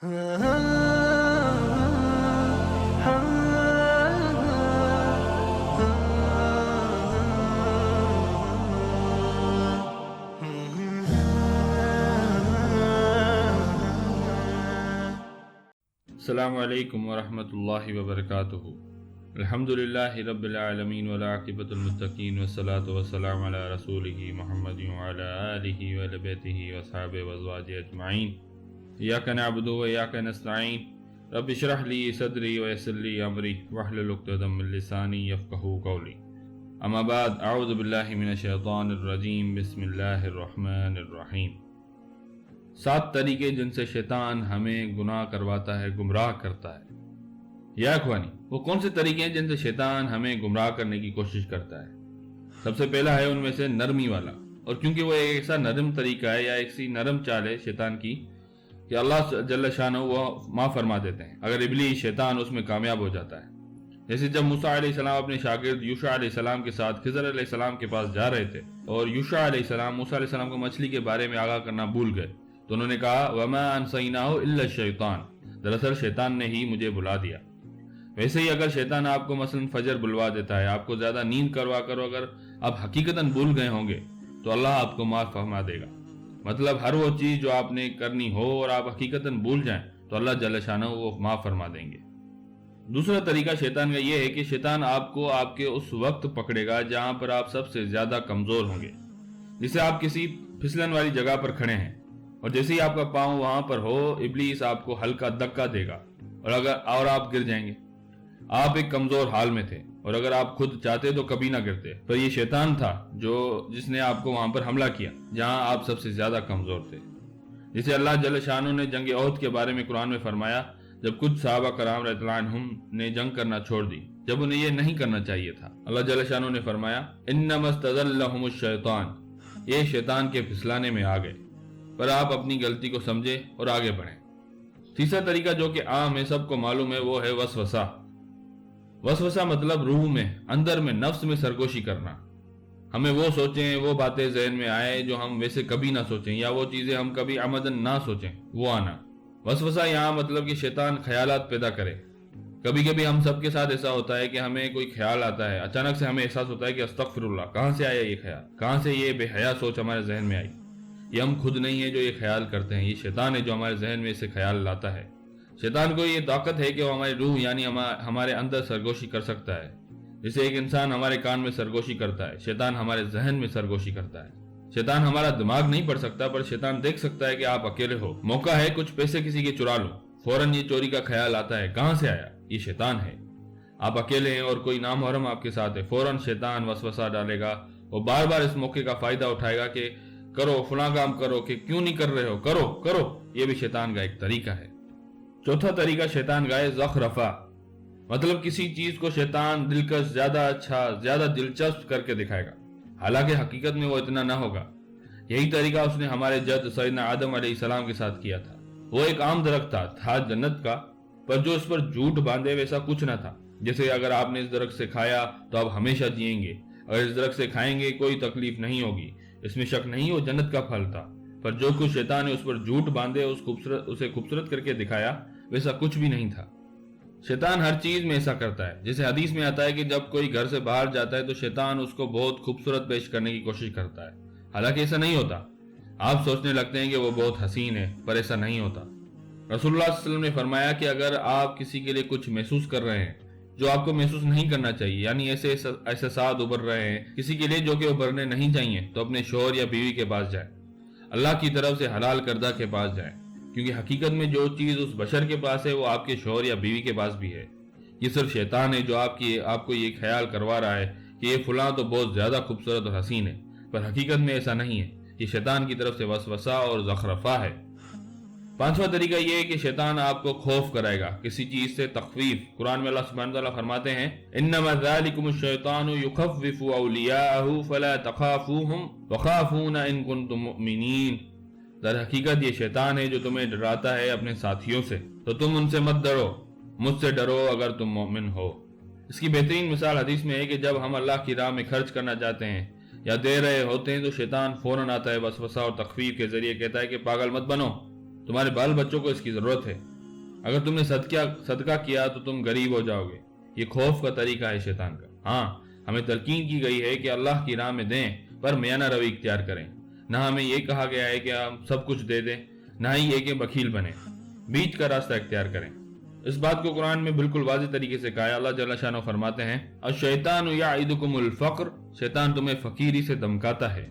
السلام علیکم ورحمۃ اللہ وبرکاتہ۔ الحمدللہ رب العالمین والعاقبۃ المتقین والصلاۃ والسلام علی رسولہ محمد وعلی آلہ وآل بیتہ واصحابہ وازواجہ اجمعین۔ ایاک نعبد وایاک نستعین، رب اشرح لی صدری ویسر لی امری واحلل عقدۃ من لسانی یفقہوا قولی۔ اما بعد، اعوذ باللہ من الشیطان الرجیم، بسم اللہ الرحمن الرحیم۔ 7 طریقے جن سے شیطان ہمیں گناہ کرواتا ہے، گمراہ کرتا ہے۔ یا اخوانی، وہ کون سے طریقے ہیں جن سے شیطان ہمیں گمراہ کرنے کی کوشش کرتا ہے؟ سب سے پہلا ہے ان میں سے نرمی والا، اور کیونکہ وہ ایک ایسا نرم طریقہ ہے یا ایسی نرم چال ہے شیطان کی کہ اللہ جل شانہ وہ معاف فرما دیتے ہیں اگر ابلیس شیطان اس میں کامیاب ہو جاتا ہے۔ جیسے جب موسیٰ علیہ السلام اپنے شاگرد یوشع علیہ السلام کے ساتھ خضر علیہ السلام کے پاس جا رہے تھے، اور یوشع علیہ السلام موسیٰ علیہ السلام کو مچھلی کے بارے میں آگاہ کرنا بھول گئے، تو انہوں نے کہا وَمَا أَنْسَيْنَاهُ إِلَّا الشَّيْطَانِ، دراصل شیطان نے ہی مجھے بلا دیا۔ ویسے ہی اگر شیطان آپ کو مثلا فجر بلوا دیتا ہے، آپ کو زیادہ نیند کروا کر اگر آپ حقیقتاً بھول گئے ہوں گے تو اللہ آپ کو معاف فرما دے گا۔ مطلب ہر وہ چیز جو آپ نے کرنی ہو اور آپ حقیقتاً بھول جائیں تو اللہ جل شانہ وہ معاف فرما دیں گے۔ دوسرا طریقہ شیطان کا یہ ہے کہ شیطان آپ کو آپ کے اس وقت پکڑے گا جہاں پر آپ سب سے زیادہ کمزور ہوں گے۔ جسے آپ کسی پھسلن والی جگہ پر کھڑے ہیں اور جیسے ہی آپ کا پاؤں وہاں پر ہو، ابلیس آپ کو ہلکا دھکا دے گا اور آپ گر جائیں گے۔ آپ ایک کمزور حال میں تھے، اور اگر آپ خود چاہتے تو کبھی نہ گرتے، پر یہ شیطان تھا جس نے آپ کو وہاں پر حملہ کیا جہاں آپ سب سے زیادہ کمزور تھے۔ جسے اللہ جل شانہ نے جنگ احد کے بارے میں قرآن میں فرمایا، جب کچھ صحابہ کرام رضی اللہ عنہم نے جنگ کرنا چھوڑ دی جب انہیں یہ نہیں کرنا چاہیے تھا، اللہ جل شانہ نے فرمایا انما استزلهم الشیطان، یہ شیطان کے پھسلانے میں آ گئے، پر آپ اپنی غلطی کو سمجھے اور آگے بڑھیں۔ تیسرا طریقہ جو کہ عام ہے، سب کو معلوم ہے، وہ ہے وسوسہ۔ وسوسہ مطلب روح میں، اندر میں، نفس میں سرگوشی کرنا۔ ہمیں وہ سوچیں، وہ باتیں ذہن میں آئے جو ہم ویسے کبھی نہ سوچیں، یا وہ چیزیں ہم کبھی عمدن نہ سوچیں، وہ آنا۔ وسوسہ یہاں مطلب کہ شیطان خیالات پیدا کرے۔ کبھی کبھی ہم سب کے ساتھ ایسا ہوتا ہے کہ ہمیں کوئی خیال آتا ہے، اچانک سے ہمیں احساس ہوتا ہے کہ استغفر اللہ، کہاں سے آیا یہ خیال، کہاں سے یہ بے حیا سوچ ہمارے ذہن میں آئی۔ یہ ہم خود نہیں ہیں جو یہ خیال کرتے ہیں، یہ شیطان ہے جو ہمارے ذہن میں اسے خیال لاتا ہے۔ شیطان کو یہ طاقت ہے کہ وہ ہماری روح یعنی ہمارے اندر سرگوشی کر سکتا ہے۔ جیسے ایک انسان ہمارے کان میں سرگوشی کرتا ہے، شیطان ہمارے ذہن میں سرگوشی کرتا ہے۔ شیطان ہمارا دماغ نہیں پڑھ سکتا، پر شیطان دیکھ سکتا ہے کہ آپ اکیلے ہو، موقع ہے کچھ پیسے کسی کے چرا لوں، فوراً یہ چوری کا خیال آتا ہے، کہاں سے آیا؟ یہ شیطان ہے۔ آپ اکیلے ہیں اور کوئی نامحرم آپ کے ساتھ ہے، فوراً شیطان وسوسہ ڈالے گا، وہ بار بار اس موقع کا فائدہ اٹھائے گا کہ کرو فلاں کام کرو، کہ کیوں نہیں کر رہے ہو، کرو کرو۔ یہ بھی شیطان کا ایک طریقہ ہے۔ چوتھا طریقہ شیطان کا ہے زخرفہ، مطلب کسی چیز کو شیطان دلکش، زیادہ اچھا، زیادہ دلچسپ کر کے دکھائے گا، حالانکہ حقیقت میں وہ اتنا نہ ہوگا۔ یہی طریقہ اس نے ہمارے جد سیدنا آدم علیہ السلام کے ساتھ کیا تھا۔ وہ ایک عام درخت تھا جنت کا، پر جو اس پر جھوٹ باندھے ویسا کچھ نہ تھا۔ جیسے اگر آپ نے اس درخت سے کھایا تو آپ ہمیشہ جئیں گے، اگر اس درخت سے کھائیں گے کوئی تکلیف نہیں ہوگی، اس میں شک نہیں، وہ جنت کا پھل تھا۔ پر جو کچھ شیطان نے اس پر جھوٹ باندھے اسے خوبصورت کر کے دکھایا، ویسا کچھ بھی نہیں تھا۔ شیطان ہر چیز میں ایسا کرتا ہے۔ جیسے حدیث میں آتا ہے کہ جب کوئی گھر سے باہر جاتا ہے تو شیطان اس کو بہت خوبصورت پیش کرنے کی کوشش کرتا ہے، حالانکہ ایسا نہیں ہوتا۔ آپ سوچنے لگتے ہیں کہ وہ بہت حسین ہے، پر ایسا نہیں ہوتا۔ رسول اللہ صلی اللہ علیہ وسلم نے فرمایا کہ اگر آپ کسی کے لیے کچھ محسوس کر رہے ہیں جو آپ کو محسوس نہیں کرنا چاہیے، یعنی ایسے احساسات ابھر رہے ہیں کسی کے لیے جو کہ ابھرنے نہیں چاہیے، تو اپنے شوہر یا بیوی کے پاس جائیں، اللہ کی طرف سے حلال کردہ کے پاس جائیں، کیونکہ حقیقت میں جو چیز اس بشر کے پاس ہے وہ آپ کے شوہر یا بیوی کے پاس بھی ہے۔ یہ صرف شیطان ہے جو آپ کو یہ خیال کروا رہا ہے کہ یہ فلاں تو بہت زیادہ خوبصورت اور حسین ہے، پر حقیقت میں ایسا نہیں ہے۔ یہ شیطان کی طرف سے وسوسہ اور زخرفہ ہے۔ پانچواں طریقہ یہ ہے کہ شیطان آپ کو خوف کرائے گا، کسی چیز سے تخویف۔ قرآن میں اللہ سبحانہ وتعالیٰ فرماتے ہیں انما ذالکم الشیطان یخوف اولیاءہ فلا تخافوہم وخافون ان کنتم مؤمنین۔ در حقیقت یہ شیطان ہے جو تمہیں ڈراتا ہے اپنے ساتھیوں سے، تو تم ان سے مت ڈرو، مجھ سے ڈرو اگر تم مومن ہو۔ اس کی بہترین مثال حدیث میں ہے کہ جب ہم اللہ کی راہ میں خرچ کرنا چاہتے ہیں یا دے رہے ہوتے ہیں تو شیطان فوراً آتا ہے، وسوسہ اور تخفیف کے ذریعے کہتا ہے کہ پاگل مت بنو، تمہارے بال بچوں کو اس کی ضرورت ہے، اگر تم نے صدقہ کیا تو تم غریب ہو جاؤ گے۔ یہ خوف کا طریقہ ہے شیطان کا۔ ہاں، ہمیں تلقین کی گئی ہے کہ اللہ کی راہ میں دیں، پر میانہ روی اختیار کریں۔ نہ ہمیں یہ کہا گیا ہے کہ ہم سب کچھ دے دیں، نہ ہی یہ کہ بخیل بنیں۔ بیچ کا راستہ اختیار کریں۔ اس بات کو قرآن میں بالکل واضح طریقے سے کہا ہے۔ اللہ جل شانہ فرماتے ہیں الشیطان یعدکم الفقر، شیطان تمہیں فقیری سے دمکاتا ہے۔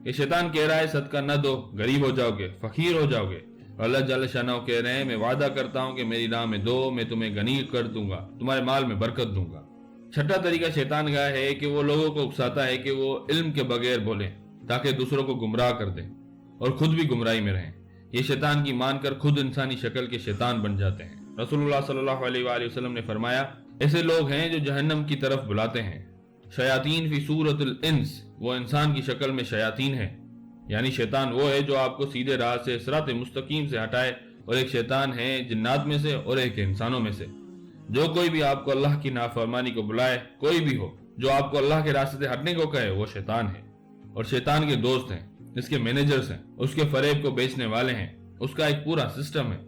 یہ شیطان کہہ رہا ہے صدقہ نہ دو، غریب ہو جاؤ گے، فقیر ہو جاؤ گے۔ اللہ جل شانہ کہہ رہے ہیں میں وعدہ کرتا ہوں کہ میری راہ میں دو، میں تمہیں غنی کر دوں گا، تمہارے مال میں برکت دوں گا۔ چھٹا طریقہ شیطان کا ہے کہ وہ لوگوں کو اکساتا ہے کہ وہ علم کے بغیر بولیں تاکہ دوسروں کو گمراہ کر دیں اور خود بھی گمراہی میں رہیں۔ یہ شیطان کی مان کر خود انسانی شکل کے شیطان بن جاتے ہیں۔ رسول اللہ صلی اللہ علیہ وآلہ وسلم نے فرمایا ایسے لوگ ہیں جو جہنم کی طرف بلاتے ہیں۔ شیاطین فی صورت الانس، وہ انسان کی شکل میں شیاطین ہے۔ یعنی شیطان وہ ہے جو آپ کو سیدھے راہ سے صراط مستقیم سے ہٹائے، اور ایک شیطان ہے جنات میں سے اور ایک انسانوں میں سے۔ جو کوئی بھی آپ کو اللہ کی نافرمانی کو بلائے، کوئی بھی ہو جو آپ کو اللہ کے راستے سے ہٹنے کو کہے، وہ شیطان ہے۔ اور شیطان کے دوست ہیں، اس کے مینیجرز ہیں، اس کے فریب کو بیچنے والے ہیں، اس کا ایک پورا سسٹم ہے۔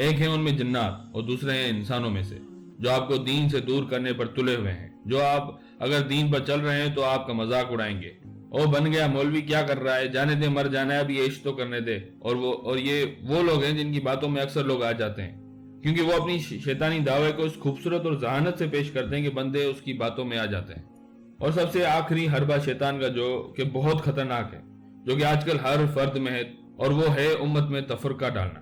ایک ہیں ان میں جنات اور دوسرے ہیں انسانوں میں سے جو آپ کو دین سے دور کرنے پر تلے ہوئے ہیں۔ جو آپ اگر دین پر چل رہے ہیں تو آپ کا مذاق اڑائیں گے، او بن گیا مولوی کیا کر رہا ہے، جانے دے، مر جانا ہے، ابھی عیش تو کرنے دے۔ اور یہ وہ لوگ ہیں جن کی باتوں میں اکثر لوگ آ جاتے ہیں، کیونکہ وہ اپنی شیطانی دعوے کو اس خوبصورت اور ذہانت سے پیش کرتے ہیں کہ بندے اس کی باتوں میں آ جاتے ہیں۔ اور سب سے آخری حربہ شیطان کا جو کہ بہت خطرناک ہے، جو کہ آج کل ہر فرد میں ہے، اور وہ ہے امت میں تفرقہ ڈالنا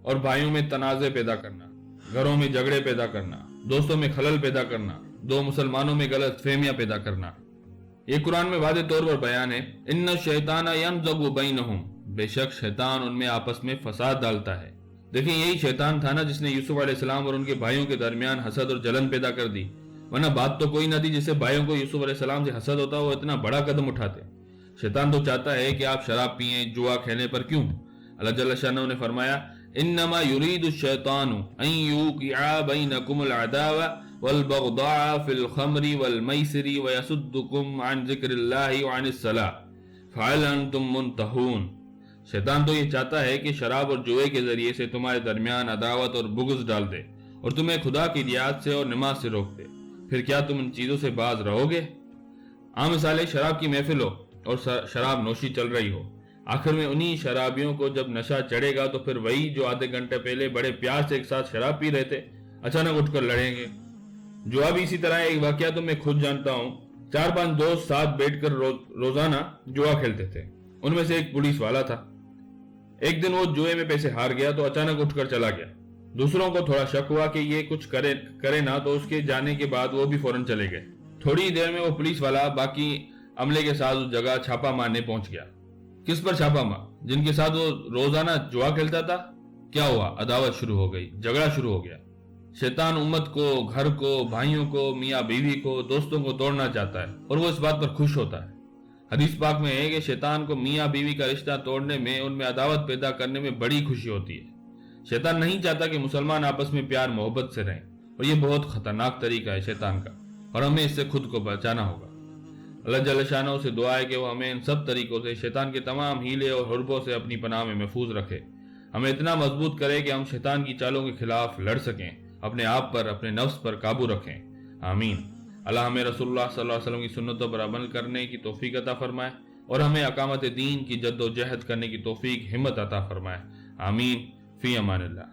اور بھائیوں میں تنازع پیدا کرنا، گھروں میں جھگڑے پیدا کرنا، دوستوں میں خلل پیدا کرنا، دو مسلمانوں میں غلط فہمیاں پیدا کرنا۔ یہ قرآن میں واضح طور پر بیان ہے ان الشیطان ینزغ بینہم، بے شک شیطان ان میں آپس میں فساد ڈالتا ہے۔ دیکھیں یہی شیطان تھا نا جس نے یوسف علیہ السلام اور ان کے بھائیوں کے درمیان حسد اور جلن پیدا کر دی، ورنہ بات تو کوئی نہ تھی جس سے بھائیوں کو یوسف علیہ السلام سے حسد ہوتا وہ اتنا بڑا قدم اٹھاتے۔ شیطان تو چاہتا ہے کہ آپ شراب پئیں، جوا کھیلیں، پر کیوں؟ اللہ جل شانہ نے فرمایا انما یرید الشیطان ان یوقع بینکم العداوہ والبغضاء فی الخمر والمیسر ویصدکم عن ذکر اللہ وعن الصلاۃ فہل انتم منتہون۔ شیطان تو یہ چاہتا ہے کہ شراب اور جوئے کے ذریعے سے تمہارے درمیان عداوت اور بغض ڈال دے اور تمہیں خدا کی اطاعت سے اور نماز سے روک دے۔ پھر کیا تم ان چیزوں سے باز رہو گے؟ عام مثال ہے شراب کی محفل ہو اور شراب نوشی چل رہی ہو، آخر میں انہی شرابیوں کو جب نشہ چڑھے گا تو پھر وہی جو آدھے گھنٹے پہلے بڑے پیار سے ایک ساتھ شراب پی رہے تھے اچانک اٹھ کر لڑیں گے۔ جوا بھی اسی طرح ایک واقعہ تو میں خود جانتا ہوں، 4-5 دوست ساتھ بیٹھ کر روزانہ جوا کھیلتے تھے۔ ان میں سے ایک پولیس والا تھا۔ ایک دن وہ جوئے میں پیسے ہار گیا تو اچانک اٹھ کر چلا گیا۔ دوسروں کو تھوڑا شک ہوا کہ یہ کچھ کرے نہ، تو اس کے جانے کے بعد وہ بھی فوراً چلے گئے۔ تھوڑی دیر میں وہ پولیس والا باقی عملے کے ساتھ اس جگہ چھاپا مارنے پہنچ گیا۔ کس پر چھاپا مار؟ جن کے ساتھ وہ روزانہ جوا کھیلتا تھا۔ کیا ہوا؟ عداوت شروع ہو گئی، جھگڑا شروع ہو گیا۔ شیطان امت کو، گھر کو، بھائیوں کو، میاں بیوی کو، دوستوں کو توڑنا چاہتا ہے اور وہ اس بات پر خوش ہوتا ہے۔ حدیث پاک میں ہے کہ شیطان کو میاں بیوی کا رشتہ توڑنے میں، ان میں عداوت پیدا کرنے میں بڑی خوشی ہوتی ہے۔ شیطان نہیں چاہتا کہ مسلمان آپس میں پیار محبت سے رہیں، اور یہ بہت خطرناک طریقہ ہے شیطان کا، اور ہمیں اس سے خود کو بچانا ہوگا۔ اللہ جل شانہ سے دعا ہے کہ وہ ہمیں ان سب طریقوں سے، شیطان کے تمام ہیلے اور حربوں سے اپنی پناہ میں محفوظ رکھے، ہمیں اتنا مضبوط کرے کہ ہم شیطان کی چالوں کے خلاف لڑ سکیں، اپنے آپ پر، اپنے نفس پر قابو رکھیں۔ آمین۔ اللہ ہمیں رسول اللہ صلی اللہ علیہ وسلم کی سنتوں پر عمل کرنے کی توفیق عطا فرمائے، اور ہمیں اقامت دین کی جد و جہد کرنے کی توفیق، ہمت عطا فرمائے۔ آمین۔ فی امان اللہ۔